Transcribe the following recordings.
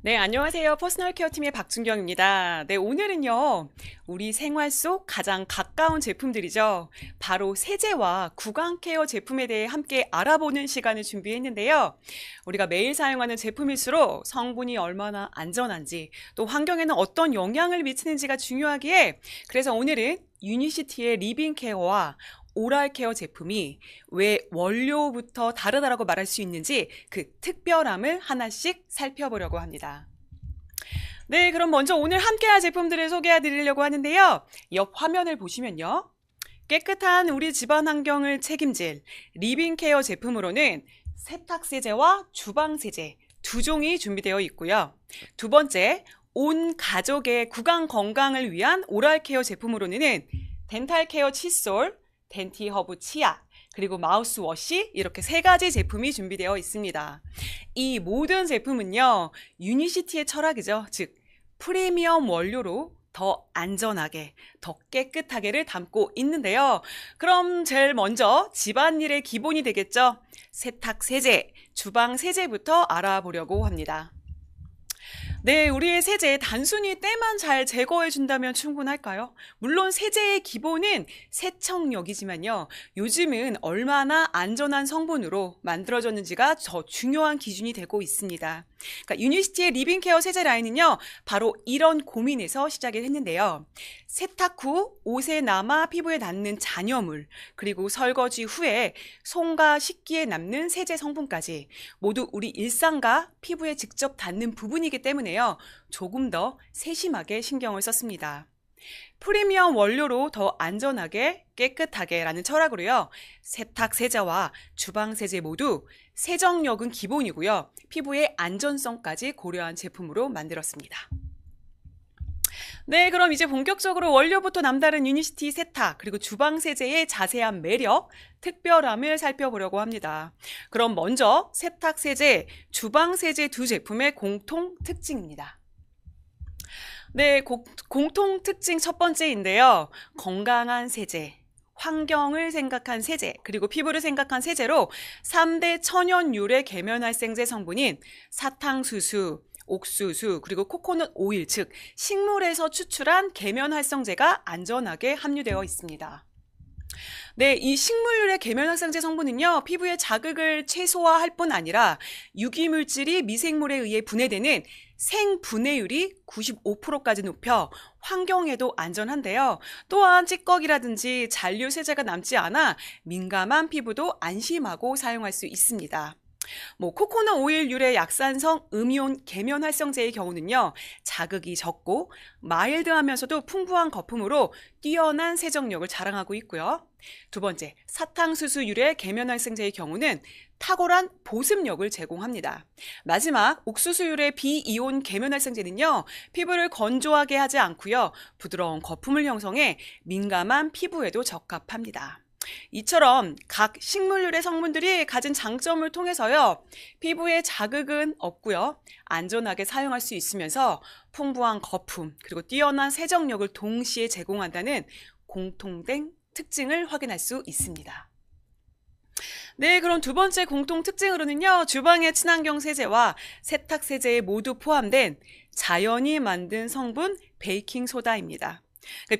네, 안녕하세요. 퍼스널 케어 팀의 박준경입니다. 네, 오늘은요, 우리 생활 속 가장 가까운 제품들이죠. 바로 세제와 구강 케어 제품에 대해 함께 알아보는 시간을 준비했는데요. 우리가 매일 사용하는 제품일수록 성분이 얼마나 안전한지, 또 환경에는 어떤 영향을 미치는지가 중요하기에, 그래서 오늘은 유니시티의 리빙 케어와 오랄 케어 제품이 왜 원료부터 다르다라고 말할 수 있는지 그 특별함을 하나씩 살펴보려고 합니다. 네, 그럼 먼저 오늘 함께할 제품들을 소개해 드리려고 하는데요. 옆 화면을 보시면요. 깨끗한 우리 집안 환경을 책임질 리빙 케어 제품으로는 세탁 세제와 주방 세제 두 종이 준비되어 있고요. 두 번째, 온 가족의 구강 건강을 위한 오랄 케어 제품으로는 덴탈 케어 칫솔, 덴티 허브 치약, 그리고 마우스워시 이렇게 세 가지 제품이 준비되어 있습니다. 이 모든 제품은요, 유니시티의 철학이죠. 즉, 프리미엄 원료로 더 안전하게, 더 깨끗하게를 담고 있는데요. 그럼 제일 먼저 집안일의 기본이 되겠죠. 세탁 세제, 주방 세제부터 알아보려고 합니다. 네, 우리의 세제 단순히 때만 잘 제거해 준다면 충분할까요? 물론 세제의 기본은 세척력이지만요. 요즘은 얼마나 안전한 성분으로 만들어졌는지가 더 중요한 기준이 되고 있습니다. 그러니까 유니시티의 리빙 케어 세제 라인은요. 바로 이런 고민에서 시작을 했는데요. 세탁 후 옷에 남아 피부에 닿는 잔여물, 그리고 설거지 후에 손과 식기에 남는 세제 성분까지 모두 우리 일상과 피부에 직접 닿는 부분이기 때문에요. 조금 더 세심하게 신경을 썼습니다. 프리미엄 원료로 더 안전하게 깨끗하게 라는 철학으로요. 세탁 세제와 주방 세제 모두 세정력은 기본이고요. 피부의 안전성까지 고려한 제품으로 만들었습니다. 네, 그럼 이제 본격적으로 원료부터 남다른 유니시티 세탁 그리고 주방 세제의 자세한 매력, 특별함을 살펴보려고 합니다. 그럼 먼저 세탁 세제, 주방 세제 두 제품의 공통 특징입니다. 네, 공통 특징 첫 번째인데요. 건강한 세제, 환경을 생각한 세제, 그리고 피부를 생각한 세제로 3대 천연 유래 계면활성제 성분인 사탕수수, 옥수수, 그리고 코코넛 오일, 즉 식물에서 추출한 계면활성제가 안전하게 함유되어 있습니다. 네, 이 식물유래 계면활성제 성분은요, 피부의 자극을 최소화할 뿐 아니라 유기물질이 미생물에 의해 분해되는 생분해율이 95%까지 높여 환경에도 안전한데요. 또한 찌꺼기라든지 잔류 세제가 남지 않아 민감한 피부도 안심하고 사용할 수 있습니다. 코코넛 오일 유래 약산성 음이온 계면 활성제의 경우는요, 자극이 적고 마일드하면서도 풍부한 거품으로 뛰어난 세정력을 자랑하고 있고요. 두 번째, 사탕수수 유래 계면 활성제의 경우는 탁월한 보습력을 제공합니다. 마지막, 옥수수 유래 비이온 계면 활성제는요, 피부를 건조하게 하지 않고요, 부드러운 거품을 형성해 민감한 피부에도 적합합니다. 이처럼 각 식물유래 성분들이 가진 장점을 통해서요, 피부에 자극은 없고요, 안전하게 사용할 수 있으면서 풍부한 거품, 그리고 뛰어난 세정력을 동시에 제공한다는 공통된 특징을 확인할 수 있습니다. 네, 그럼 두 번째 공통 특징으로는요, 주방의 친환경 세제와 세탁 세제에 모두 포함된 자연이 만든 성분 베이킹 소다입니다.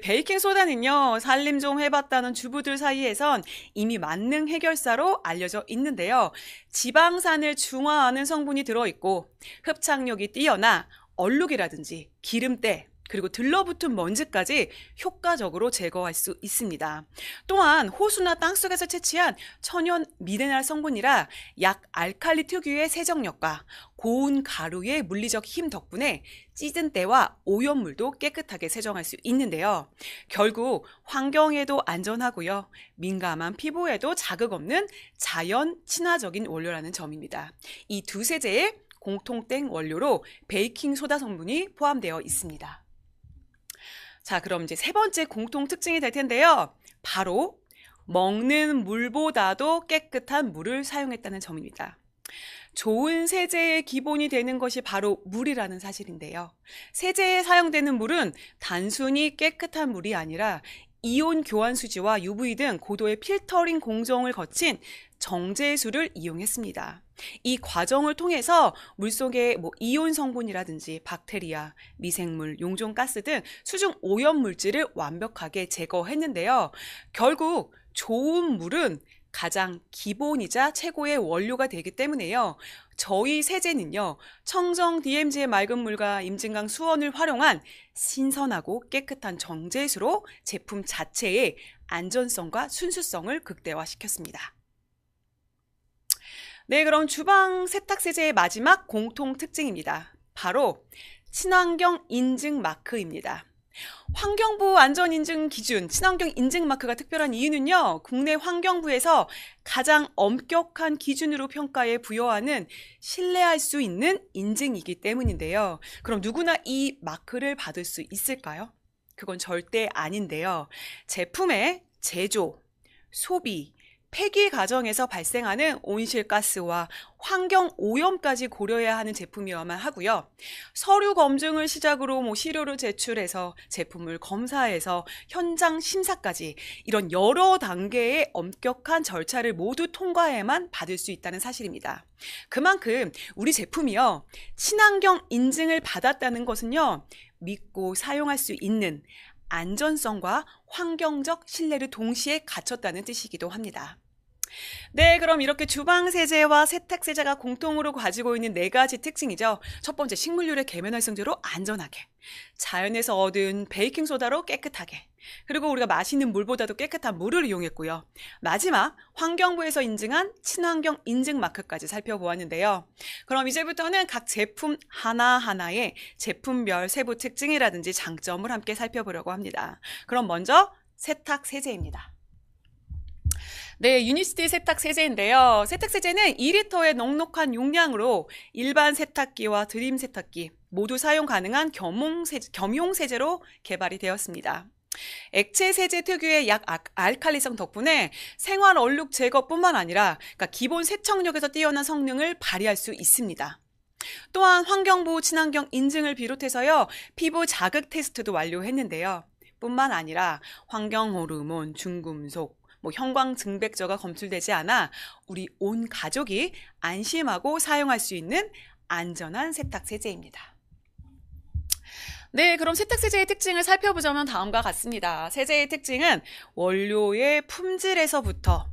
베이킹 소다는요, 살림 좀 해봤다는 주부들 사이에선 이미 만능 해결사로 알려져 있는데요. 지방산을 중화하는 성분이 들어있고 흡착력이 뛰어나 얼룩이라든지 기름때, 그리고 들러붙은 먼지까지 효과적으로 제거할 수 있습니다. 또한 호수나 땅속에서 채취한 천연 미네랄 성분이라 약 알칼리 특유의 세정력과 고운 가루의 물리적 힘 덕분에 찌든 때와 오염물도 깨끗하게 세정할 수 있는데요. 결국 환경에도 안전하고요, 민감한 피부에도 자극 없는 자연 친화적인 원료라는 점입니다. 이 두 세제의 공통된 원료로 베이킹 소다 성분이 포함되어 있습니다. 자, 그럼 이제 세 번째 공통 특징이 될 텐데요. 바로 먹는 물보다도 깨끗한 물을 사용했다는 점입니다. 좋은 세제의 기본이 되는 것이 바로 물이라는 사실인데요. 세제에 사용되는 물은 단순히 깨끗한 물이 아니라 이온 교환 수지와 UV 등 고도의 필터링 공정을 거친 정제수를 이용했습니다. 이 과정을 통해서 물속의 이온 성분이라든지 박테리아, 미생물, 용존가스 등 수중 오염 물질을 완벽하게 제거했는데요. 결국 좋은 물은 가장 기본이자 최고의 원료가 되기 때문에요. 저희 세제는요, 청정 DMZ의 맑은 물과 임진강 수원을 활용한 신선하고 깨끗한 정제수로 제품 자체의 안전성과 순수성을 극대화시켰습니다. 네, 그럼 주방 세탁세제의 마지막 공통 특징입니다. 바로 친환경 인증 마크입니다. 환경부 안전인증 기준, 친환경 인증 마크가 특별한 이유는요, 국내 환경부에서 가장 엄격한 기준으로 평가에 부여하는 신뢰할 수 있는 인증이기 때문인데요. 그럼 누구나 이 마크를 받을 수 있을까요? 그건 절대 아닌데요. 제품의 제조, 소비, 폐기 과정에서 발생하는 온실가스와 환경 오염까지 고려해야 하는 제품이어야만 하고요. 서류 검증을 시작으로 시료를 제출해서 제품을 검사해서 현장 심사까지 이런 여러 단계의 엄격한 절차를 모두 통과해야만 받을 수 있다는 사실입니다. 그만큼 우리 제품이요, 친환경 인증을 받았다는 것은요, 믿고 사용할 수 있는 안전성과 환경적 신뢰를 동시에 갖췄다는 뜻이기도 합니다. 네, 그럼 이렇게 주방세제와 세탁세제가 공통으로 가지고 있는 4가지 특징이죠. 첫 번째, 식물유래 계면활성제로 안전하게, 자연에서 얻은 베이킹소다로 깨끗하게, 그리고 우리가 마시는 물보다도 깨끗한 물을 이용했고요. 마지막, 환경부에서 인증한 친환경 인증 마크까지 살펴보았는데요. 그럼 이제부터는 각 제품 하나하나의 제품별 세부 특징이라든지 장점을 함께 살펴보려고 합니다. 그럼 먼저 세탁세제입니다. 네, 유니시티 세탁세제인데요. 세탁세제는 2리터의 넉넉한 용량으로 일반 세탁기와 드림 세탁기 모두 사용 가능한 겸용세제로 개발이 되었습니다. 액체 세제 특유의 약알칼리성 덕분에 생활 얼룩 제거뿐만 아니라 기본 세척력에서 뛰어난 성능을 발휘할 수 있습니다. 또한 환경부 친환경 인증을 비롯해서요, 피부 자극 테스트도 완료했는데요. 뿐만 아니라 환경 호르몬, 중금속, 형광증백저가 검출되지 않아 우리 온 가족이 안심하고 사용할 수 있는 안전한 세탁세제입니다. 네, 그럼 세탁세제의 특징을 살펴보자면 다음과 같습니다. 세제의 특징은 원료의 품질에서부터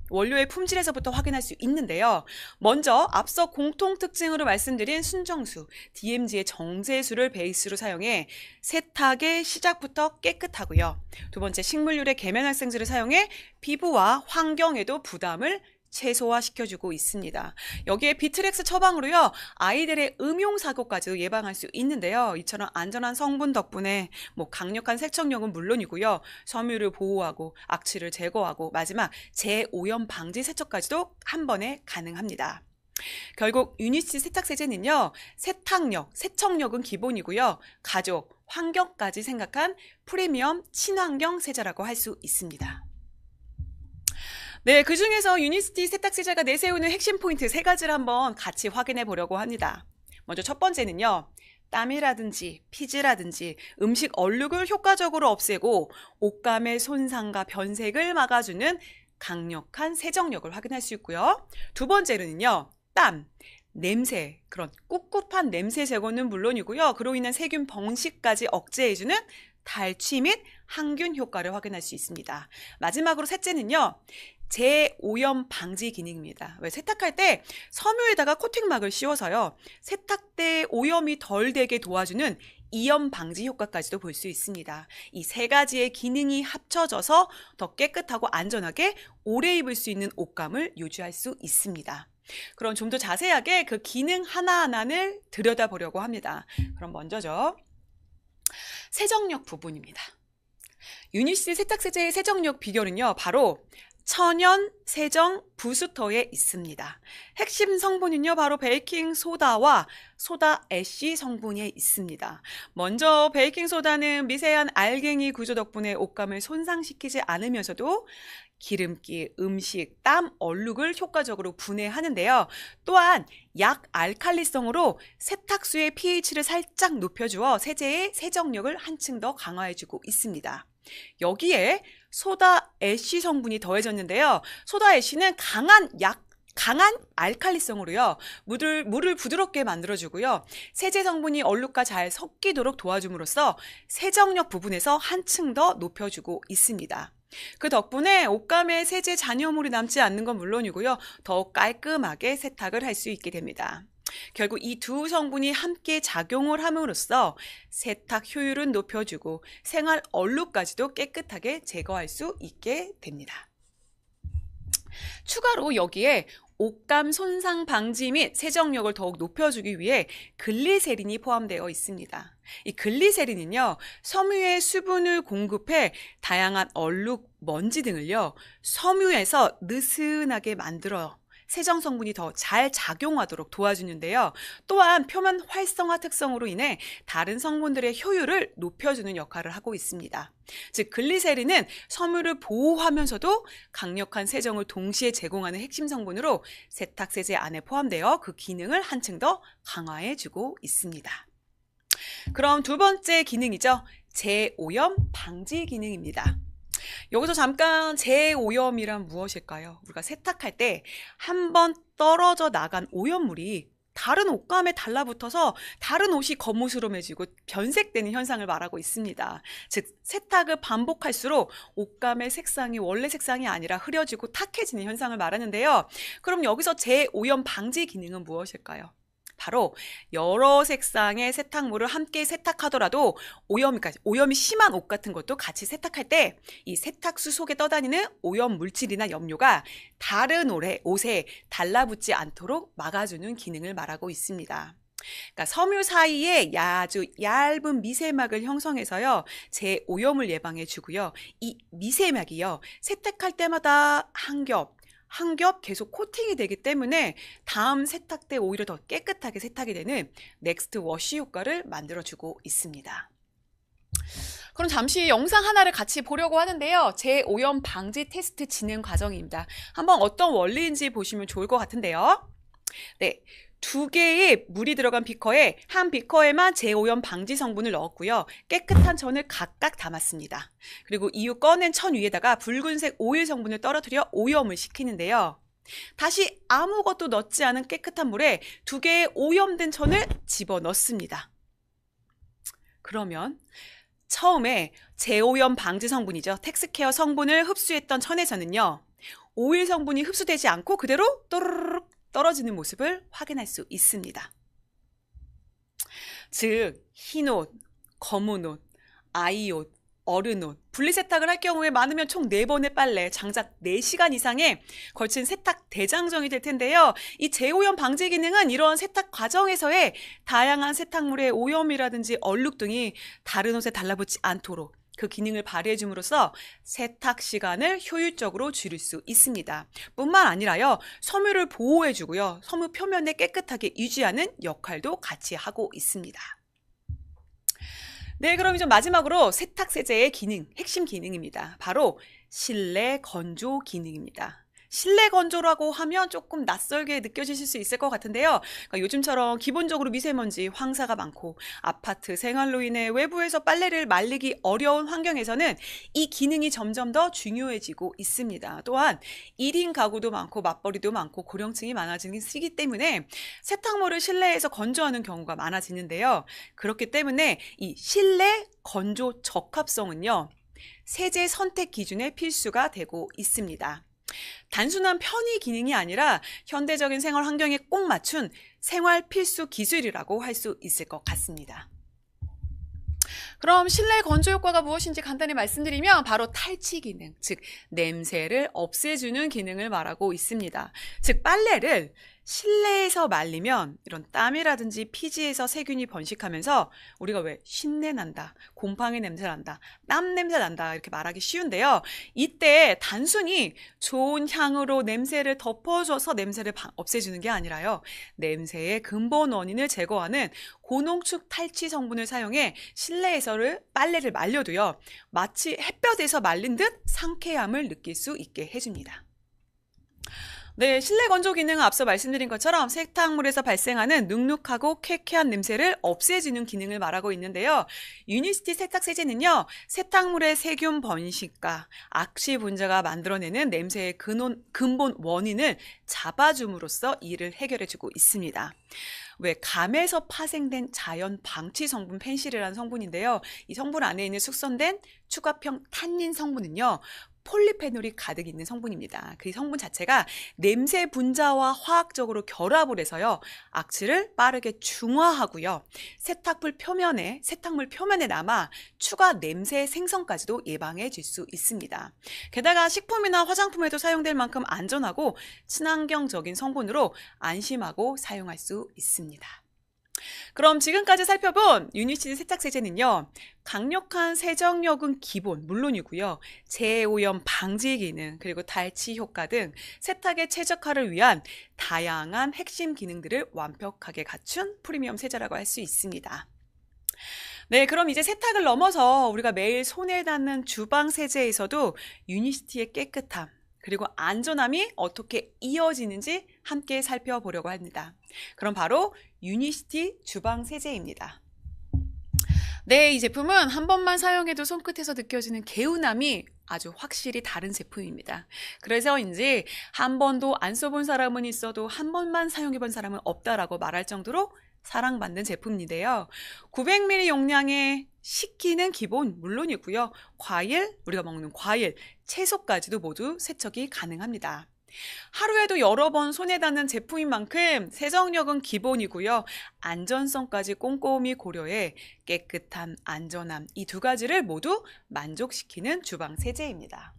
확인할 수 있는데요. 먼저 앞서 공통 특징으로 말씀드린 순정수, DMZ의 정제수를 베이스로 사용해 세탁의 시작부터 깨끗하고요. 두 번째, 식물유래 계면활성제를 사용해 피부와 환경에도 부담을 최소화시켜주고 있습니다. 여기에 비트렉스 처방으로요, 아이들의 음용사고까지도 예방할 수 있는데요. 이처럼 안전한 성분 덕분에 강력한 세척력은 물론이고요, 섬유를 보호하고 악취를 제거하고 마지막 재오염 방지 세척까지도 한 번에 가능합니다. 결국 유니시티 세탁세제는요, 세척력은 기본이고요, 가족, 환경까지 생각한 프리미엄 친환경 세제라고 할 수 있습니다. 네, 그중에서 유니시티 세탁세제가 내세우는 핵심 포인트 3가지를 한번 같이 확인해 보려고 합니다. 먼저 첫 번째는요, 땀이라든지 피지라든지 음식 얼룩을 효과적으로 없애고 옷감의 손상과 변색을 막아주는 강력한 세정력을 확인할 수 있고요. 두 번째는요, 땀, 냄새, 그런 꿉꿉한 냄새 제거는 물론이고요, 그로 인한 세균 번식까지 억제해주는 탈취 및 항균 효과를 확인할 수 있습니다. 마지막으로 셋째는요, 재오염 방지 기능입니다. 왜 세탁할 때 섬유에다가 코팅막을 씌워서요, 세탁대 오염이 덜 되게 도와주는 이염 방지 효과까지도 볼 수 있습니다. 이 3가지의 기능이 합쳐져서 더 깨끗하고 안전하게 오래 입을 수 있는 옷감을 유지할 수 있습니다. 그럼 좀 더 자세하게 그 기능 하나하나를 들여다보려고 합니다. 그럼 먼저죠, 세정력 부분입니다. 유니시티 세탁세제의 세정력 비결은요, 바로 천연 세정 부스터에 있습니다. 핵심 성분은요, 바로 베이킹소다와 소다 애쉬 성분에 있습니다. 먼저 베이킹소다는 미세한 알갱이 구조 덕분에 옷감을 손상시키지 않으면서도 기름기, 음식, 땀, 얼룩을 효과적으로 분해하는데요. 또한 약알칼리성으로 세탁수의 pH를 살짝 높여주어 세제의 세정력을 한층 더 강화해주고 있습니다. 여기에 소다 애쉬 성분이 더해졌는데요. 소다 애쉬는 강한 알칼리성으로요. 물을 부드럽게 만들어주고요. 세제 성분이 얼룩과 잘 섞이도록 도와줌으로써 세정력 부분에서 한층 더 높여주고 있습니다. 그 덕분에 옷감에 세제 잔여물이 남지 않는 건 물론이고요. 더욱 깔끔하게 세탁을 할 수 있게 됩니다. 결국 이 두 성분이 함께 작용을 함으로써 세탁 효율은 높여주고 생활 얼룩까지도 깨끗하게 제거할 수 있게 됩니다. 추가로 여기에 옷감 손상 방지 및 세정력을 더욱 높여주기 위해 글리세린이 포함되어 있습니다. 이 글리세린은요, 섬유에 수분을 공급해 다양한 얼룩, 먼지 등을요, 섬유에서 느슨하게 만들어 세정 성분이 더 잘 작용하도록 도와주는데요. 또한 표면 활성화 특성으로 인해 다른 성분들의 효율을 높여주는 역할을 하고 있습니다. 즉 글리세린은 섬유를 보호하면서도 강력한 세정을 동시에 제공하는 핵심 성분으로 세탁세제 안에 포함되어 그 기능을 한층 더 강화해주고 있습니다. 그럼 두 번째 기능이죠. 재오염 방지 기능입니다. 여기서 잠깐 재오염이란 무엇일까요? 우리가 세탁할 때 한 번 떨어져 나간 오염물이 다른 옷감에 달라붙어서 다른 옷이 거무스름해지고 변색되는 현상을 말하고 있습니다. 즉 세탁을 반복할수록 옷감의 색상이 원래 색상이 아니라 흐려지고 탁해지는 현상을 말하는데요. 그럼 여기서 재오염 방지 기능은 무엇일까요? 바로 여러 색상의 세탁물을 함께 세탁하더라도 오염이 심한 옷 같은 것도 같이 세탁할 때 이 세탁수 속에 떠다니는 오염 물질이나 염료가 다른 옷에 달라붙지 않도록 막아주는 기능을 말하고 있습니다. 그러니까 섬유 사이에 아주 얇은 미세막을 형성해서요, 재오염을 예방해 주고요. 이 미세막이요, 세탁할 때마다 한 겹 계속 코팅이 되기 때문에 다음 세탁 때 오히려 더 깨끗하게 세탁이 되는 넥스트 워시 효과를 만들어주고 있습니다. 그럼 잠시 영상 하나를 같이 보려고 하는데요. 재오염 방지 테스트 진행 과정입니다. 한번 어떤 원리인지 보시면 좋을 것 같은데요. 네. 2개의 물이 들어간 비커에 한 비커에만 재오염 방지 성분을 넣었고요. 깨끗한 천을 각각 담았습니다. 그리고 이후 꺼낸 천 위에다가 붉은색 오일 성분을 떨어뜨려 오염을 시키는데요. 다시 아무것도 넣지 않은 깨끗한 물에 2개의 오염된 천을 집어넣습니다. 그러면 처음에 재오염 방지 성분이죠. 텍스케어 성분을 흡수했던 천에서는요, 오일 성분이 흡수되지 않고 그대로 또르르륵 떨어지는 모습을 확인할 수 있습니다. 즉 흰 옷, 검은 옷, 아이 옷, 어른 옷, 분리세탁을 할 경우에 많으면 총 4번의 빨래, 장작 4시간 이상에 걸친 세탁 대장정이 될 텐데요. 이 재오염 방지 기능은 이런 세탁 과정에서의 다양한 세탁물의 오염이라든지 얼룩 등이 다른 옷에 달라붙지 않도록 그 기능을 발휘해 줌으로써 세탁 시간을 효율적으로 줄일 수 있습니다. 뿐만 아니라요, 섬유를 보호해 주고요, 섬유 표면을 깨끗하게 유지하는 역할도 같이 하고 있습니다. 네, 그럼 이제 마지막으로 세탁세제의 기능, 핵심 기능입니다. 바로 실내 건조 기능입니다. 실내 건조라고 하면 조금 낯설게 느껴지실 수 있을 것 같은데요. 그러니까 요즘처럼 기본적으로 미세먼지, 황사가 많고 아파트 생활로 인해 외부에서 빨래를 말리기 어려운 환경에서는 이 기능이 점점 더 중요해지고 있습니다. 또한 1인 가구도 많고 맞벌이도 많고 고령층이 많아지는 시기 때문에 세탁물을 실내에서 건조하는 경우가 많아지는데요. 그렇기 때문에 이 실내 건조 적합성은요, 세제 선택 기준의 필수가 되고 있습니다. 단순한 편의 기능이 아니라 현대적인 생활 환경에 꼭 맞춘 생활 필수 기술이라고 할 수 있을 것 같습니다. 그럼 실내 건조 효과가 무엇인지 간단히 말씀드리면 바로 탈취 기능, 즉 냄새를 없애주는 기능을 말하고 있습니다. 즉 빨래를 실내에서 말리면 이런 땀이라든지 피지에서 세균이 번식하면서 우리가 왜 쉰내 난다, 곰팡이 냄새 난다, 땀 냄새 난다 이렇게 말하기 쉬운데요. 이때 단순히 좋은 향으로 냄새를 덮어줘서 냄새를 없애주는 게 아니라요, 냄새의 근본 원인을 제거하는 고농축 탈취 성분을 사용해 실내에서를 빨래를 말려도요, 마치 햇볕에서 말린 듯 상쾌함을 느낄 수 있게 해줍니다. 네, 실내 건조 기능은 앞서 말씀드린 것처럼 세탁물에서 발생하는 눅눅하고 쾌쾌한 냄새를 없애주는 기능을 말하고 있는데요. 유니시티 세탁 세제는요, 세탁물의 세균 번식과 악취 분자가 만들어내는 냄새의 근본 원인을 잡아줌으로써 이를 해결해주고 있습니다. 왜 감에서 파생된 자연 방치 성분 펜실이라는 성분인데요. 이 성분 안에 있는 숙성된 추가평 탄닌 성분은요, 폴리페놀이 가득 있는 성분입니다. 그 성분 자체가 냄새 분자와 화학적으로 결합을 해서요, 악취를 빠르게 중화하고요, 세탁물 표면에 남아 추가 냄새 생성까지도 예방해 줄 수 있습니다. 게다가 식품이나 화장품에도 사용될 만큼 안전하고 친환경적인 성분으로 안심하고 사용할 수 있습니다. 그럼 지금까지 살펴본 유니시티 세탁세제는요, 강력한 세정력은 기본 물론이고요, 재오염 방지 기능, 그리고 탈취 효과 등 세탁의 최적화를 위한 다양한 핵심 기능들을 완벽하게 갖춘 프리미엄 세제라고 할 수 있습니다. 네, 그럼 이제 세탁을 넘어서 우리가 매일 손에 닿는 주방 세제에서도 유니시티의 깨끗함, 그리고 안전함이 어떻게 이어지는지 함께 살펴보려고 합니다. 그럼 바로 유니시티 주방 세제입니다. 네, 이 제품은 한 번만 사용해도 손끝에서 느껴지는 개운함이 아주 확실히 다른 제품입니다. 그래서인지 한 번도 안 써본 사람은 있어도 한 번만 사용해본 사람은 없다라고 말할 정도로 사랑받는 제품인데요. 900ml 용량의 식기는 기본 물론이고요, 우리가 먹는 과일, 채소까지도 모두 세척이 가능합니다. 하루에도 여러 번 손에 닿는 제품인 만큼 세정력은 기본이고요, 안전성까지 꼼꼼히 고려해 깨끗함, 안전함, 이 두 가지를 모두 만족시키는 주방 세제입니다.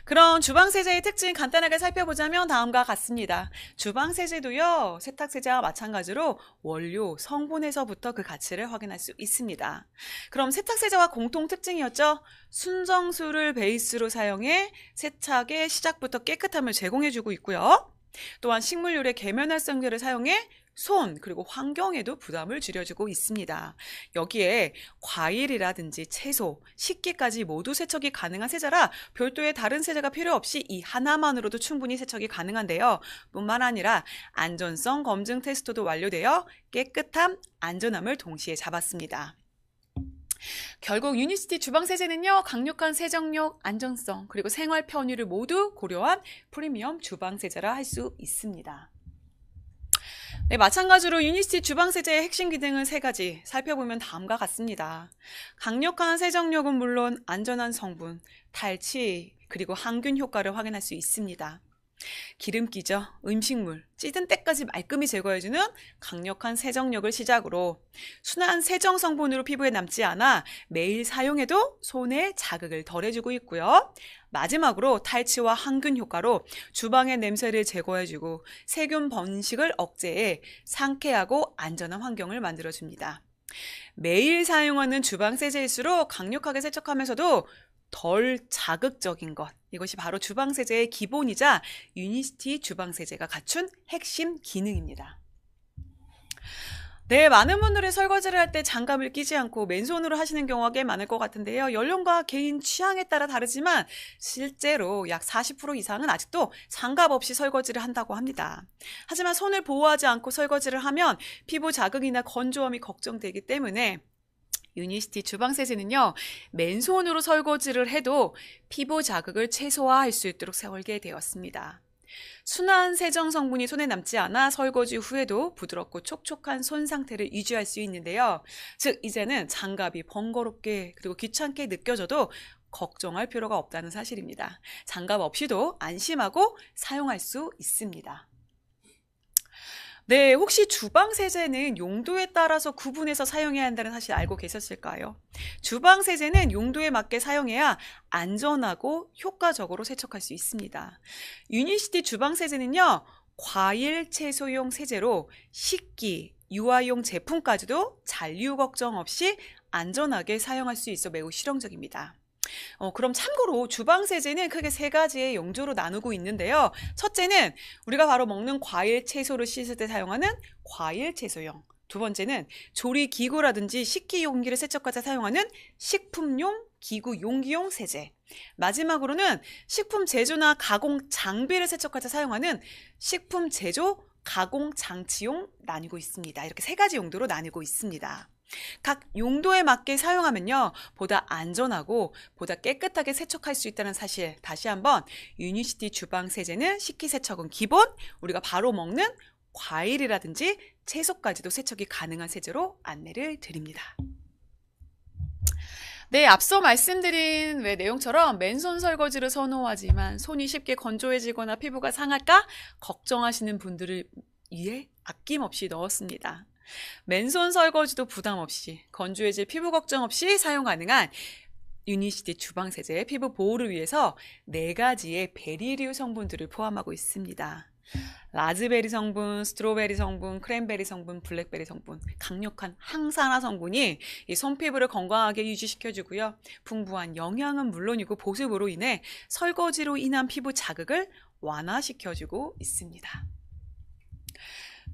그럼 주방 세제의 특징 간단하게 살펴보자면 다음과 같습니다. 주방 세제도요, 세탁 세제와 마찬가지로 원료, 성분에서부터 그 가치를 확인할 수 있습니다. 그럼 세탁 세제와 공통 특징이었죠. 순정수를 베이스로 사용해 세탁의 시작부터 깨끗함을 제공해주고 있고요. 또한 식물유래 계면활성제를 사용해 손 그리고 환경에도 부담을 줄여주고 있습니다. 여기에 과일이라든지 채소, 식기까지 모두 세척이 가능한 세제라 별도의 다른 세제가 필요 없이 이 하나만으로도 충분히 세척이 가능한데요. 뿐만 아니라 안전성 검증 테스트도 완료되어 깨끗함, 안전함을 동시에 잡았습니다. 결국 유니시티 주방 세제는요, 강력한 세정력, 안전성, 그리고 생활 편의를 모두 고려한 프리미엄 주방 세제라 할 수 있습니다. 네, 마찬가지로 유니시티 주방 세제의 핵심 기능은 3가지 살펴보면 다음과 같습니다. 강력한 세정력은 물론 안전한 성분, 탈취, 그리고 항균 효과를 확인할 수 있습니다. 기름기죠. 음식물, 찌든 때까지 말끔히 제거해주는 강력한 세정력을 시작으로 순한 세정 성분으로 피부에 남지 않아 매일 사용해도 손에 자극을 덜해주고 있고요. 마지막으로 탈취와 항균 효과로 주방의 냄새를 제거해주고 세균 번식을 억제해 상쾌하고 안전한 환경을 만들어줍니다. 매일 사용하는 주방 세제일수록 강력하게 세척하면서도 덜 자극적인 것, 이것이 바로 주방세제의 기본이자 유니시티 주방세제가 갖춘 핵심 기능입니다. 네, 많은 분들이 설거지를 할 때 장갑을 끼지 않고 맨손으로 하시는 경우가 꽤 많을 것 같은데요. 연령과 개인 취향에 따라 다르지만 실제로 약 40% 이상은 아직도 장갑 없이 설거지를 한다고 합니다. 하지만 손을 보호하지 않고 설거지를 하면 피부 자극이나 건조함이 걱정되기 때문에 유니시티 주방 세제는요, 맨손으로 설거지를 해도 피부 자극을 최소화할 수 있도록 설계되었습니다. 순한 세정 성분이 손에 남지 않아 설거지 후에도 부드럽고 촉촉한 손 상태를 유지할 수 있는데요. 즉 이제는 장갑이 번거롭게 그리고 귀찮게 느껴져도 걱정할 필요가 없다는 사실입니다. 장갑 없이도 안심하고 사용할 수 있습니다. 네, 혹시 주방 세제는 용도에 따라서 구분해서 사용해야 한다는 사실 알고 계셨을까요? 주방 세제는 용도에 맞게 사용해야 안전하고 효과적으로 세척할 수 있습니다. 유니시티 주방 세제는요, 과일, 채소용 세제로 식기, 유아용 제품까지도 잔류 걱정 없이 안전하게 사용할 수 있어 매우 실용적입니다. 그럼 참고로 주방 세제는 크게 3가지의 용도로 나누고 있는데요. 첫째는 우리가 바로 먹는 과일, 채소를 씻을 때 사용하는 과일, 채소용. 두 번째는 조리 기구라든지 식기 용기를 세척할 때 사용하는 식품용 기구 용기용 세제. 마지막으로는 식품 제조나 가공 장비를 세척할 때 사용하는 식품 제조 가공 장치용 나뉘고 있습니다. 이렇게 세 가지 용도로 나뉘고 있습니다. 각 용도에 맞게 사용하면요, 보다 안전하고 보다 깨끗하게 세척할 수 있다는 사실, 다시 한번 유니시티 주방 세제는 식기세척은 기본, 우리가 바로 먹는 과일이라든지 채소까지도 세척이 가능한 세제로 안내를 드립니다. 네, 앞서 말씀드린 내용처럼 맨손 설거지를 선호하지만 손이 쉽게 건조해지거나 피부가 상할까 걱정하시는 분들을 위해 아낌없이 넣었습니다. 맨손 설거지도 부담 없이, 건조해질 피부 걱정 없이 사용 가능한 유니시티 주방세제 피부 보호를 위해서 4가지의 베리류 성분들을 포함하고 있습니다. 라즈베리 성분, 스트로베리 성분, 크랜베리 성분, 블랙베리 성분, 강력한 항산화 성분이 이 손피부를 건강하게 유지시켜주고요. 풍부한 영양은 물론이고 보습으로 인해 설거지로 인한 피부 자극을 완화시켜주고 있습니다.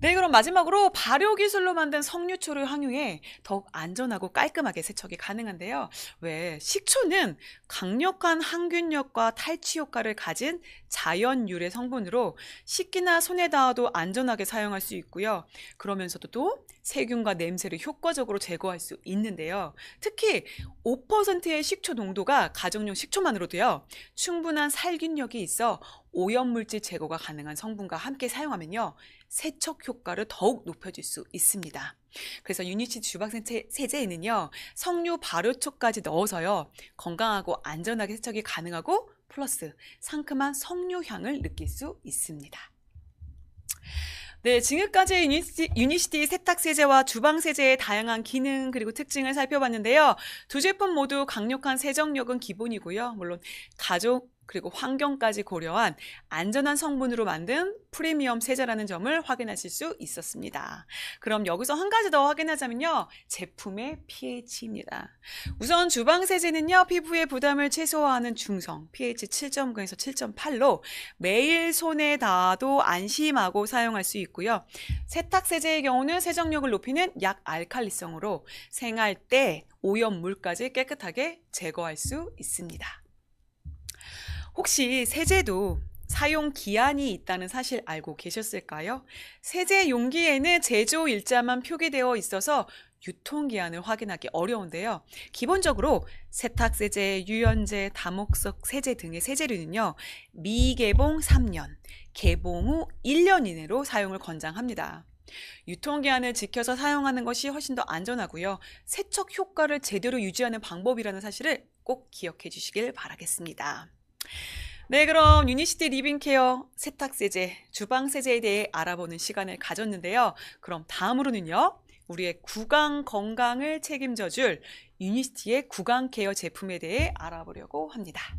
네, 그럼 마지막으로 발효기술로 만든 석류초를 함유해 더욱 안전하고 깔끔하게 세척이 가능한데요. 왜? 식초는 강력한 항균력과 탈취 효과를 가진 자연 유래 성분으로 식기나 손에 닿아도 안전하게 사용할 수 있고요. 그러면서도 또 세균과 냄새를 효과적으로 제거할 수 있는데요. 특히 5%의 식초 농도가 가정용 식초만으로도요, 충분한 살균력이 있어 오염물질 제거가 가능한 성분과 함께 사용하면요, 세척 효과를 더욱 높여줄 수 있습니다. 그래서 유니시티 주방 세제에는요, 석류 발효초까지 넣어서요, 건강하고 안전하게 세척이 가능하고 플러스 상큼한 석류 향을 느낄 수 있습니다. 네, 지금까지 유니시티 세탁세제와 주방세제의 다양한 기능 그리고 특징을 살펴봤는데요. 두 제품 모두 강력한 세정력은 기본이고요. 물론 가족 그리고 환경까지 고려한 안전한 성분으로 만든 프리미엄 세제라는 점을 확인하실 수 있었습니다. 그럼 여기서 한 가지 더 확인하자면요, 제품의 pH입니다. 우선 주방세제는요, 피부의 부담을 최소화하는 중성 pH 7.9에서 7.8로 매일 손에 닿아도 안심하고 사용할 수 있고요. 세탁세제의 경우는 세정력을 높이는 약알칼리성으로 생활 때 오염물까지 깨끗하게 제거할 수 있습니다. 혹시 세제도 사용 기한이 있다는 사실 알고 계셨을까요? 세제 용기에는 제조 일자만 표기되어 있어서 유통기한을 확인하기 어려운데요. 기본적으로 세탁세제, 유연제, 다목적 세제 등의 세제류는요, 미개봉 3년, 개봉 후 1년 이내로 사용을 권장합니다. 유통기한을 지켜서 사용하는 것이 훨씬 더 안전하고요. 세척 효과를 제대로 유지하는 방법이라는 사실을 꼭 기억해 주시길 바라겠습니다. 네, 그럼 유니시티 리빙케어 세탁세제, 주방세제에 대해 알아보는 시간을 가졌는데요. 그럼 다음으로는요, 우리의 구강 건강을 책임져 줄 유니시티의 구강 케어 제품에 대해 알아보려고 합니다.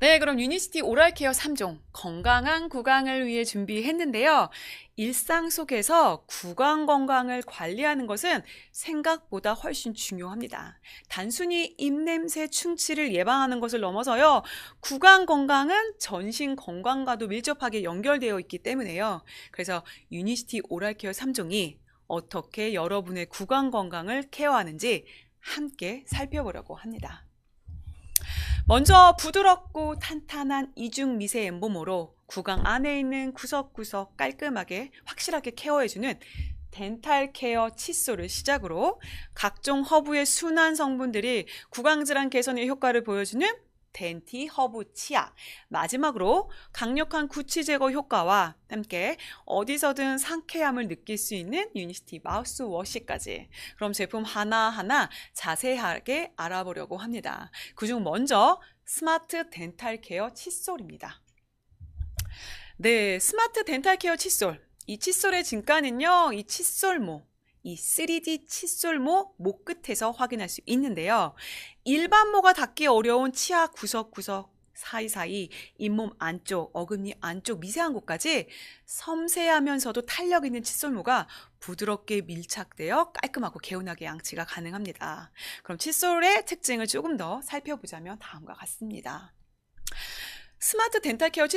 네, 그럼 유니시티 오랄케어 3종, 건강한 구강을 위해 준비했는데요. 일상 속에서 구강 건강을 관리하는 것은 생각보다 훨씬 중요합니다. 단순히 입냄새, 충치를 예방하는 것을 넘어서요, 구강 건강은 전신 건강과도 밀접하게 연결되어 있기 때문에요. 그래서 유니시티 오랄케어 3종이 어떻게 여러분의 구강 건강을 케어하는지 함께 살펴보려고 합니다. 먼저 부드럽고 탄탄한 이중 미세 엠보모로 구강 안에 있는 구석구석 깔끔하게 확실하게 케어해주는 덴탈 케어 칫솔을 시작으로 각종 허브의 순한 성분들이 구강 질환 개선에 효과를 보여주는 덴티 허브 치약, 마지막으로 강력한 구취 제거 효과와 함께 어디서든 상쾌함을 느낄 수 있는 유니시티 마우스 워시까지, 그럼 제품 하나하나 자세하게 알아보려고 합니다. 그중 먼저 스마트 덴탈 케어 칫솔입니다. 네, 스마트 덴탈 케어 칫솔. 이 칫솔의 진가는요, 이 칫솔모, 이 3D 칫솔모 목 끝에서 확인할 수 있는데요. 일반 모가 닿기 어려운 치아 구석구석 사이사이, 잇몸 안쪽, 어금니 안쪽 미세한 곳까지 섬세하면서도 탄력 있는 칫솔모가 부드럽게 밀착되어 깔끔하고 개운하게 양치가 가능합니다. 그럼 칫솔의 특징을 조금 더 살펴보자면 다음과 같습니다. 스마트 덴탈 케어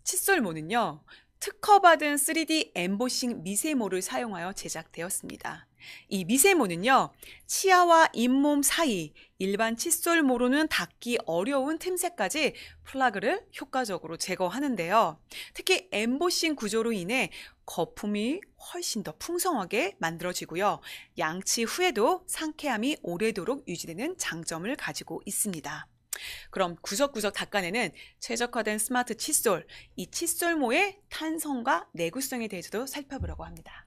칫솔모는요, 특허받은 3D 엠보싱 미세모를 사용하여 제작되었습니다. 이 미세모는요, 치아와 잇몸 사이 일반 칫솔모로는 닿기 어려운 틈새까지 플라그를 효과적으로 제거하는데요. 특히 엠보싱 구조로 인해 거품이 훨씬 더 풍성하게 만들어지고요. 양치 후에도 상쾌함이 오래도록 유지되는 장점을 가지고 있습니다. 그럼 구석구석 닦아내는 최적화된 스마트 칫솔, 이 칫솔모의 탄성과 내구성에 대해서도 살펴보려고 합니다.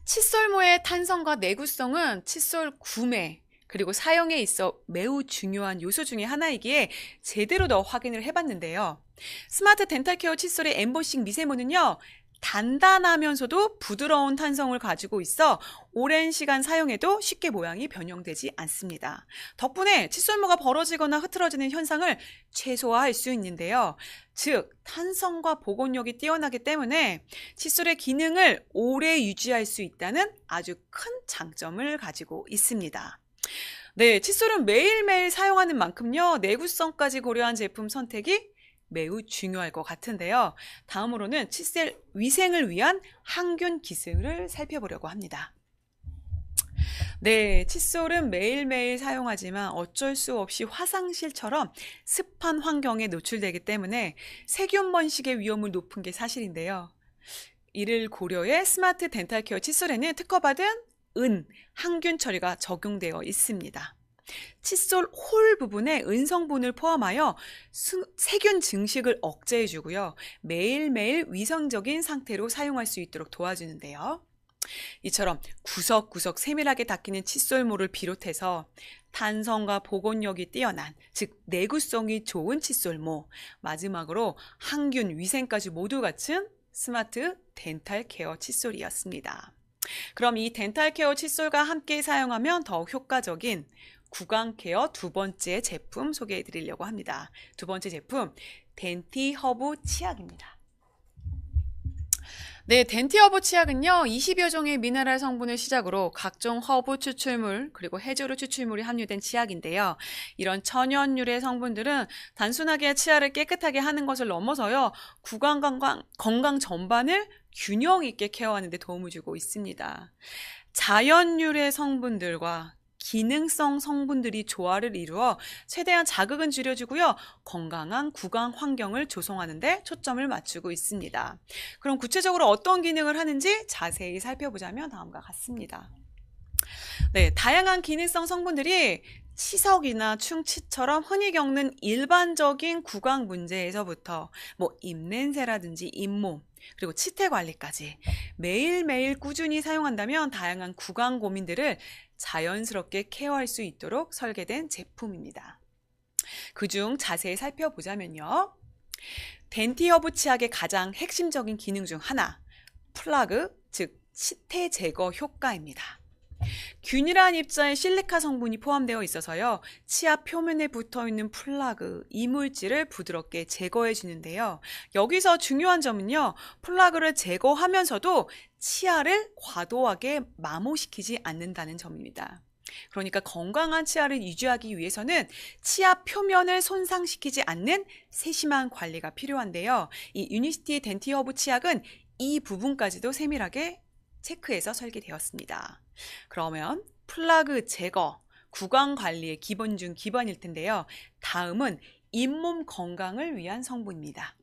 칫솔모의 탄성과 내구성은 칫솔 구매 그리고 사용에 있어 매우 중요한 요소 중에 하나이기에 제대로 더 확인을 해봤는데요. 스마트 덴탈 케어 칫솔의 엠보싱 미세모는요, 단단하면서도 부드러운 탄성을 가지고 있어 오랜 시간 사용해도 쉽게 모양이 변형되지 않습니다. 덕분에 칫솔모가 벌어지거나 흐트러지는 현상을 최소화할 수 있는데요. 즉, 탄성과 복원력이 뛰어나기 때문에 칫솔의 기능을 오래 유지할 수 있다는 아주 큰 장점을 가지고 있습니다. 네, 칫솔은 매일매일 사용하는 만큼요, 내구성까지 고려한 제품 선택이 매우 중요할 것 같은데요. 다음으로는 칫솔 위생을 위한 항균 기술을 살펴보려고 합니다. 네, 칫솔은 매일매일 사용하지만 어쩔 수 없이 화장실처럼 습한 환경에 노출되기 때문에 세균 번식의 위험을 높은 게 사실인데요. 이를 고려해 스마트 덴탈 케어 칫솔에는 특허받은 항균 처리가 적용되어 있습니다. 칫솔 홀 부분에 성분을 포함하여 세균 증식을 억제해주고요. 매일매일 위생적인 상태로 사용할 수 있도록 도와주는데요. 이처럼 구석구석 세밀하게 닦이는 칫솔모를 비롯해서 탄성과 복원력이 뛰어난, 즉 내구성이 좋은 칫솔모, 마지막으로 항균, 위생까지 모두 갖춘 스마트 덴탈 케어 칫솔이었습니다. 그럼 이 덴탈 케어 칫솔과 함께 사용하면 더욱 효과적인 구강 케어 두 번째 제품 소개해 드리려고 합니다. 두 번째 제품, 덴티허브 치약입니다. 네, 덴티허브 치약은요, 20여 종의 미네랄 성분을 시작으로 각종 허브 추출물 그리고 해조류 추출물이 함유된 치약인데요. 이런 천연 유래 성분들은 단순하게 치아를 깨끗하게 하는 것을 넘어서요, 구강 건강 전반을 균형 있게 케어하는 데 도움을 주고 있습니다. 자연 유래 성분들과 기능성 성분들이 조화를 이루어 최대한 자극은 줄여주고요, 건강한 구강 환경을 조성하는 데 초점을 맞추고 있습니다. 그럼 구체적으로 어떤 기능을 하는지 자세히 살펴보자면 다음과 같습니다. 네, 다양한 기능성 성분들이 치석이나 충치처럼 흔히 겪는 일반적인 구강 문제에서부터 입냄새라든지 잇몸, 그리고 치태 관리까지 매일매일 꾸준히 사용한다면 다양한 구강 고민들을 자연스럽게 케어할 수 있도록 설계된 제품입니다. 그중 자세히 살펴보자면요. 덴티허브 치약의 가장 핵심적인 기능 중 하나, 플라그, 즉 치태 제거 효과입니다. 균일한 입자에 실리카 성분이 포함되어 있어서요, 치아 표면에 붙어있는 플라그, 이물질을 부드럽게 제거해 주는데요. 여기서 중요한 점은요, 플라그를 제거하면서도 치아를 과도하게 마모시키지 않는다는 점입니다. 그러니까 건강한 치아를 유지하기 위해서는 치아 표면을 손상시키지 않는 세심한 관리가 필요한데요. 이 유니시티 덴티허브 치약은 이 부분까지도 세밀하게 체크해서 설계되었습니다. 그러면 플라그 제거, 구강 관리의 기본 중 기본일 텐데요. 다음은 잇몸 건강을 위한 성분입니다.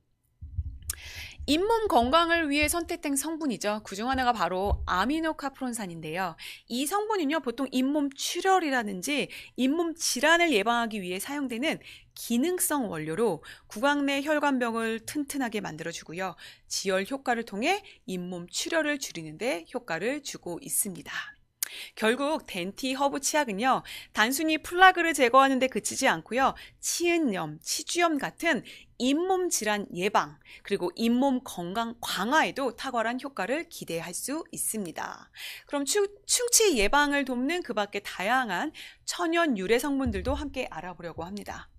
잇몸 건강을 위해 선택된 성분이죠. 그중 하나가 바로 아미노카프론산인데요. 이 성분은요, 보통 잇몸 출혈이라든지 잇몸 질환을 예방하기 위해 사용되는 기능성 원료로 구강 내 혈관벽을 튼튼하게 만들어주고요, 지혈 효과를 통해 잇몸 출혈을 줄이는 데 효과를 주고 있습니다. 결국 덴티허브 치약은요, 단순히 플라그를 제거하는 데 그치지 않고요, 치은염, 치주염 같은 잇몸 질환 예방, 그리고 잇몸 건강 강화에도 탁월한 효과를 기대할 수 있습니다. 그럼 충치 예방을 돕는 그 밖에 다양한 천연 유래 성분들도 함께 알아보려고 합니다.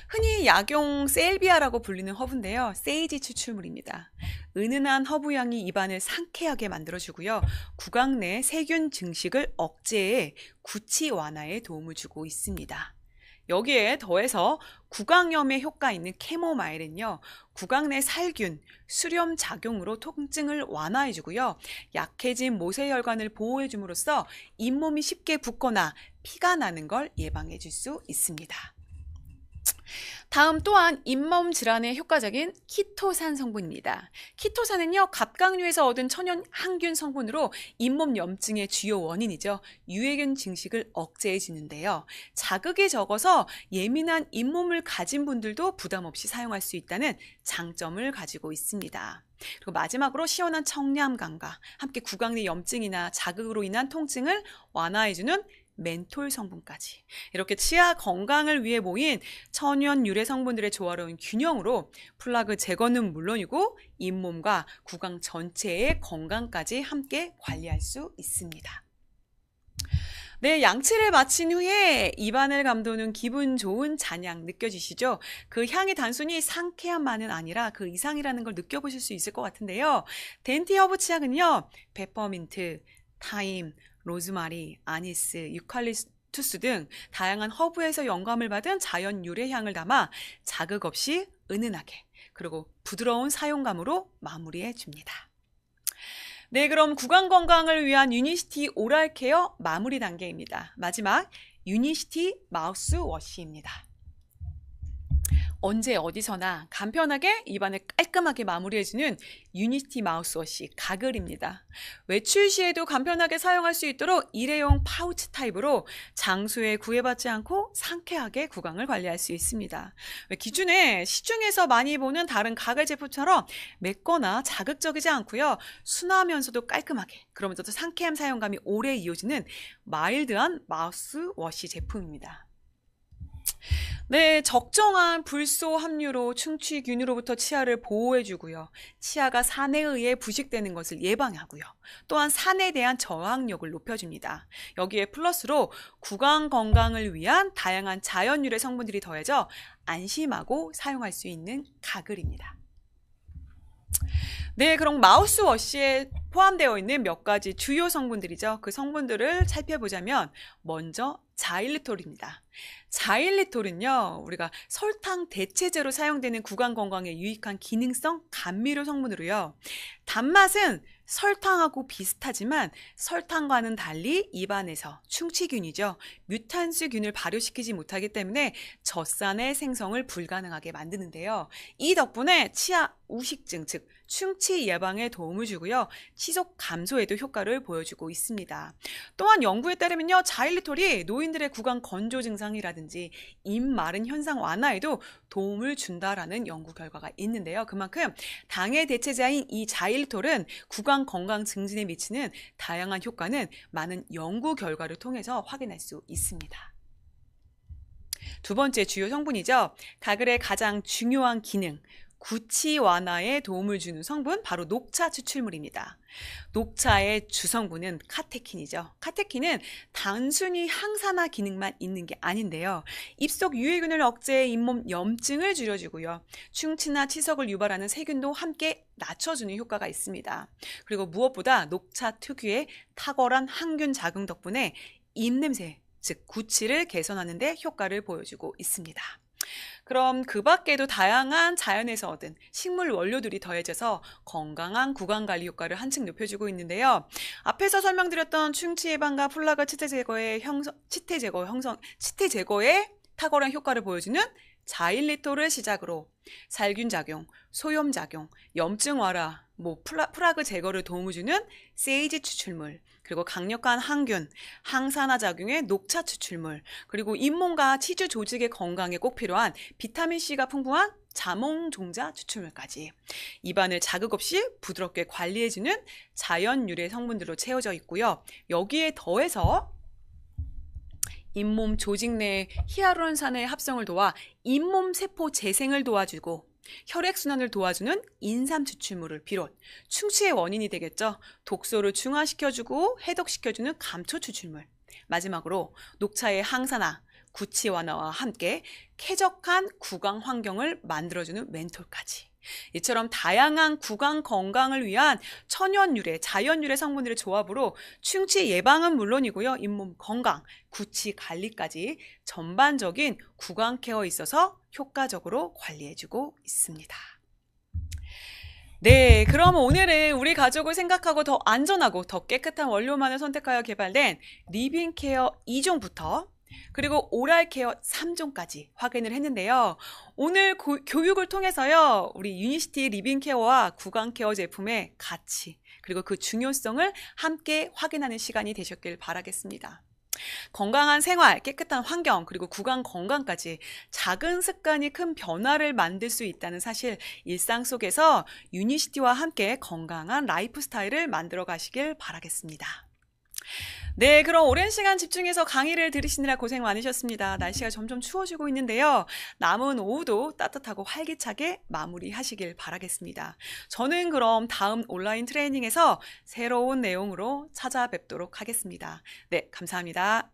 흔히 약용 셀비아라고 불리는 허브인데요. 세이지 추출물입니다. 은은한 허브향이 입안을 상쾌하게 만들어주고요, 구강 내 세균 증식을 억제해 구취 완화에 도움을 주고 있습니다. 여기에 더해서 구강염에 효과 있는 캐모마일은요, 구강 내 살균, 수렴 작용으로 통증을 완화해주고요, 약해진 모세혈관을 보호해줌으로써 잇몸이 쉽게 붓거나 피가 나는 걸 예방해줄 수 있습니다. 다음 또한 잇몸 질환에 효과적인 키토산 성분입니다. 키토산은요, 갑각류에서 얻은 천연 항균 성분으로 잇몸 염증의 주요 원인이죠. 유해균 증식을 억제해 주는데요. 자극이 적어서 예민한 잇몸을 가진 분들도 부담 없이 사용할 수 있다는 장점을 가지고 있습니다. 그리고 마지막으로 시원한 청량감과 함께 구강 내 염증이나 자극으로 인한 통증을 완화해주는 멘톨 성분까지, 이렇게 치아 건강을 위해 모인 천연 유래 성분들의 조화로운 균형으로 플라그 제거는 물론이고 잇몸과 구강 전체의 건강까지 함께 관리할 수 있습니다. 네, 양치를 마친 후에 입안을 감도는 기분 좋은 잔향 느껴지시죠? 그 향이 단순히 상쾌함만은 아니라 그 이상이라는 걸 느껴보실 수 있을 것 같은데요. 덴티 허브 치약은요, 페퍼민트, 타임, 로즈마리, 아니스, 유칼립투스 등 다양한 허브에서 영감을 받은 자연 유래 향을 담아 자극 없이 은은하게, 그리고 부드러운 사용감으로 마무리해 줍니다. 네, 그럼 구강 건강을 위한 유니시티 오랄 케어 마무리 단계입니다. 마지막 유니시티 마우스 워시입니다. 언제 어디서나 간편하게 입안을 깔끔하게 마무리해주는 유니시티 마우스워시 가글입니다. 외출 시에도 간편하게 사용할 수 있도록 일회용 파우치 타입으로 장소에 구애받지 않고 상쾌하게 구강을 관리할 수 있습니다. 기존에 시중에서 많이 보는 다른 가글 제품처럼 맵거나 자극적이지 않고요, 순하면서도 깔끔하게, 그러면서도 상쾌한 사용감이 오래 이어지는 마일드한 마우스워시 제품입니다. 네, 적정한 불소 함유로 충치균으로부터 치아를 보호해주고요, 치아가 산에 의해 부식되는 것을 예방하고요, 또한 산에 대한 저항력을 높여줍니다. 여기에 플러스로 구강 건강을 위한 다양한 자연 유래 성분들이 더해져 안심하고 사용할 수 있는 가글입니다. 네, 그럼 마우스워시에 포함되어 있는 몇 가지 주요 성분들이죠. 그 성분들을 살펴보자면 먼저 자일리톨입니다. 자일리톨은요, 우리가 설탕 대체제로 사용되는 구강 건강에 유익한 기능성 감미료 성분으로요, 단맛은 설탕하고 비슷하지만 설탕과는 달리 입안에서 충치균이죠, 뮤탄스균을 발효시키지 못하기 때문에 젖산의 생성을 불가능하게 만드는데요. 이 덕분에 치아 우식증, 즉 충치 예방에 도움을 주고요, 치속 감소에도 효과를 보여주고 있습니다. 또한 연구에 따르면요, 자일리톨이 노인들의 구강 건조 증상이라든지 입 마른 현상 완화에도 도움을 준다라는 연구 결과가 있는데요. 그만큼 당의 대체자인 이 자일리톨은 구강 건강 증진에 미치는 다양한 효과는 많은 연구 결과를 통해서 확인할 수 있습니다. 두 번째 주요 성분이죠. 가글의 가장 중요한 기능, 구취 완화에 도움을 주는 성분, 바로 녹차 추출물입니다. 녹차의 주성분은 카테킨이죠. 카테킨은 단순히 항산화 기능만 있는 게 아닌데요, 입속 유해균을 억제해 잇몸 염증을 줄여주고요, 충치나 치석을 유발하는 세균도 함께 낮춰주는 효과가 있습니다. 그리고 무엇보다 녹차 특유의 탁월한 항균 작용 덕분에 입냄새, 즉 구취를 개선하는 데 효과를 보여주고 있습니다. 그럼 그 밖에도 다양한 자연에서 얻은 식물 원료들이 더해져서 건강한 구강관리 효과를 한층 높여주고 있는데요. 앞에서 설명드렸던 충치 예방과 플라그 치태 제거에 탁월한 효과를 보여주는 자일리톨을 시작으로 살균 작용, 소염 작용, 염증 완화, 플라그 제거를 도움을 주는 세이지 추출물, 그리고 강력한 항균, 항산화 작용의 녹차 추출물, 그리고 잇몸과 치주 조직의 건강에 꼭 필요한 비타민C가 풍부한 자몽종자 추출물까지 입안을 자극 없이 부드럽게 관리해주는 자연 유래 성분들로 채워져 있고요. 여기에 더해서 잇몸 조직 내 히알루론산의 합성을 도와 잇몸 세포 재생을 도와주고 혈액순환을 도와주는 인삼 추출물을 비롯 충치의 원인이 되겠죠. 독소를 중화시켜주고 해독시켜주는 감초 추출물, 마지막으로 녹차의 항산화, 구취 완화와 함께 쾌적한 구강 환경을 만들어주는 멘톨까지, 이처럼 다양한 구강 건강을 위한 천연 유래, 자연 유래 성분들의 조합으로 충치 예방은 물론이고요. 잇몸 건강, 구취 관리까지 전반적인 구강 케어에 있어서 효과적으로 관리해주고 있습니다. 네, 그럼 오늘은 우리 가족을 생각하고 더 안전하고 더 깨끗한 원료만을 선택하여 개발된 리빙 케어 2종부터 그리고 오랄 케어 3종까지 확인을 했는데요. 오늘 교육을 통해서요, 우리 유니시티 리빙 케어와 구강 케어 제품의 가치, 그리고 그 중요성을 함께 확인하는 시간이 되셨길 바라겠습니다. 건강한 생활, 깨끗한 환경, 그리고 구강 건강까지 작은 습관이 큰 변화를 만들 수 있다는 사실, 일상 속에서 유니시티와 함께 건강한 라이프 스타일을 만들어 가시길 바라겠습니다. 네, 그럼 오랜 시간 집중해서 강의를 들으시느라 고생 많으셨습니다. 날씨가 점점 추워지고 있는데요. 남은 오후도 따뜻하고 활기차게 마무리하시길 바라겠습니다. 저는 그럼 다음 온라인 트레이닝에서 새로운 내용으로 찾아뵙도록 하겠습니다. 네, 감사합니다.